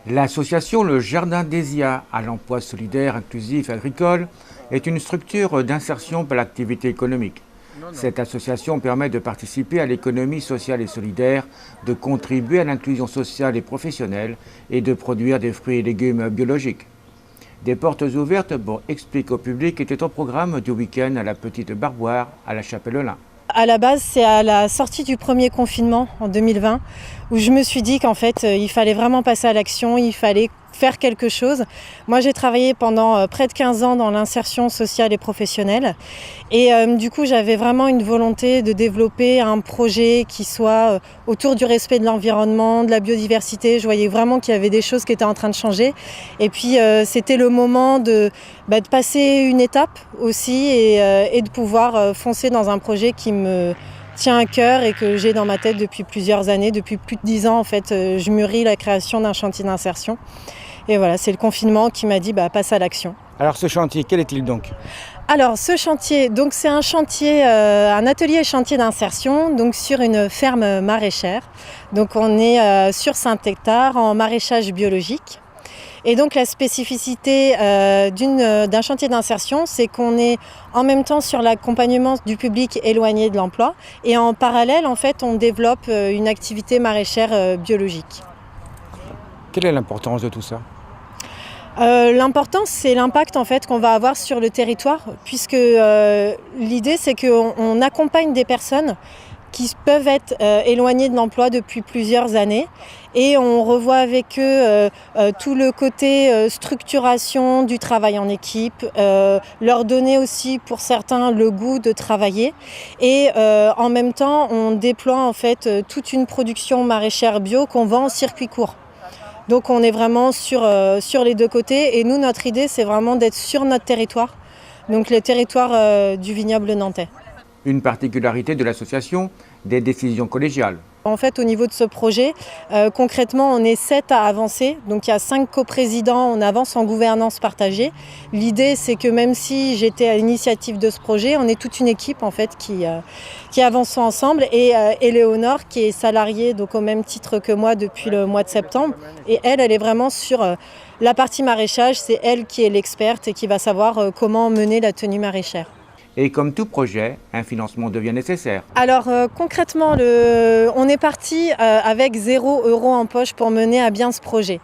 L'association Le Jardin d'Hésia à l'emploi solidaire, inclusif et agricole est une structure d'insertion par l'activité économique. Cette association permet de participer à l'économie sociale et solidaire, de contribuer à l'inclusion sociale et professionnelle et de produire des fruits et légumes biologiques. Des portes ouvertes pour expliquer au public était au programme du week-end à la Petite Barboire à la Chapelle-Lin. À la base, c'est à la sortie du premier confinement en 2020 où je me suis dit qu'en fait, il fallait vraiment passer à l'action, il fallait faire quelque chose. Moi, j'ai travaillé pendant près de 15 ans dans l'insertion sociale et professionnelle. Et du coup, j'avais vraiment une volonté de développer un projet qui soit autour du respect de l'environnement, de la biodiversité. Je voyais vraiment qu'il y avait des choses qui étaient en train de changer. Et puis, c'était le moment de passer une étape aussi et de pouvoir foncer dans un projet qui me tient à cœur et que j'ai dans ma tête depuis plusieurs années. Depuis plus de 10 ans, en fait, je mûris la création d'un chantier d'insertion. Et voilà, c'est le confinement qui m'a dit passe à l'action. Alors ce chantier, quel est-il donc ? Alors ce chantier, donc c'est un chantier, un atelier et chantier d'insertion, donc sur une ferme maraîchère. Donc on est sur 5 hectares en maraîchage biologique. Et donc la spécificité d'un chantier d'insertion, c'est qu'on est en même temps sur l'accompagnement du public éloigné de l'emploi et en parallèle, en fait, on développe une activité maraîchère biologique. Quelle est l'importance de tout ça ? L'importance, c'est l'impact en fait qu'on va avoir sur le territoire, puisque l'idée, c'est qu'on accompagne des personnes qui peuvent être éloignées de l'emploi depuis plusieurs années et on revoit avec eux tout le côté structuration du travail en équipe, leur donner aussi pour certains le goût de travailler et en même temps on déploie en fait toute une production maraîchère bio qu'on vend en circuit court. Donc on est vraiment sur les deux côtés et nous notre idée c'est vraiment d'être sur notre territoire, donc le territoire du vignoble nantais. Une particularité de l'association, des décisions collégiales. En fait, au niveau de ce projet, concrètement, on est 7 à avancer. Donc, il y a 5 coprésidents, on avance en gouvernance partagée. L'idée, c'est que même si j'étais à l'initiative de ce projet, on est toute une équipe en fait qui avance ensemble. Et Éléonore, qui est salariée donc au même titre que moi depuis le mois de septembre, et elle est vraiment sur la partie maraîchage. C'est elle qui est l'experte et qui va savoir comment mener la tenue maraîchère. Et comme tout projet, un financement devient nécessaire. Alors concrètement, on est parti avec 0 € en poche pour mener à bien ce projet.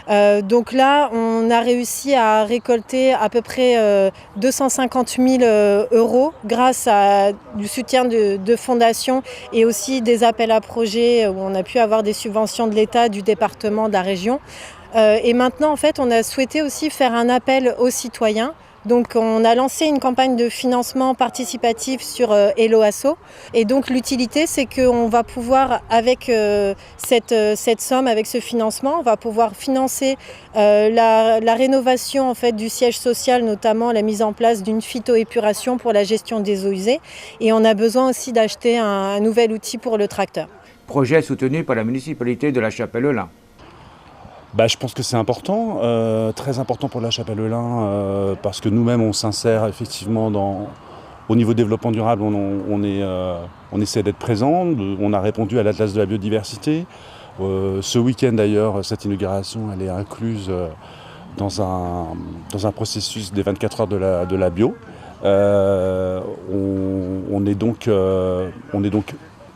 Donc là, on a réussi à récolter à peu près 250 000 € grâce à du soutien de fondations et aussi des appels à projets où on a pu avoir des subventions de l'État, du département, de la région. Et maintenant, en fait, on a souhaité aussi faire un appel aux citoyens. Donc on a lancé une campagne de financement participatif sur Hello Asso. Et donc l'utilité, c'est qu'on va pouvoir, avec cette somme, avec ce financement, on va pouvoir financer la rénovation en fait, du siège social, notamment la mise en place d'une phytoépuration pour la gestion des eaux usées. Et on a besoin aussi d'acheter un nouvel outil pour le tracteur. Projet soutenu par la municipalité de la Chapelle-Lin. Je pense que c'est important, très important pour la Chapelle-Lin, parce que nous-mêmes on s'insère effectivement au niveau développement durable, on essaie d'être présent, on a répondu à l'Atlas de la biodiversité. Ce week-end d'ailleurs, cette inauguration elle est incluse dans un processus des 24 heures de la bio. On est donc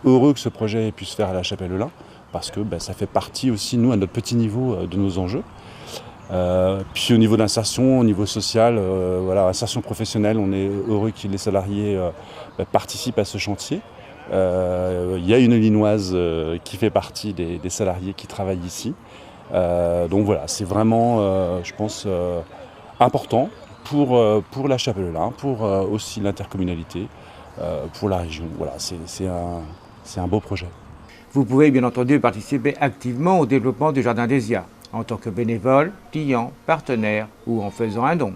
heureux que ce projet puisse se faire à la Chapelle-Lin. Parce que ça fait partie aussi, nous, à notre petit niveau, de nos enjeux. Puis au niveau d'insertion, au niveau social, insertion professionnelle, on est heureux que les salariés participent à ce chantier. Il y a une Linoise qui fait partie des salariés qui travaillent ici. Donc voilà, c'est vraiment, je pense, important pour la Chapelle-Lin, pour aussi l'intercommunalité, pour la région. Voilà, c'est un beau projet. Vous pouvez bien entendu participer activement au développement du Jardin d'Hésia, en tant que bénévole, client, partenaire ou en faisant un don.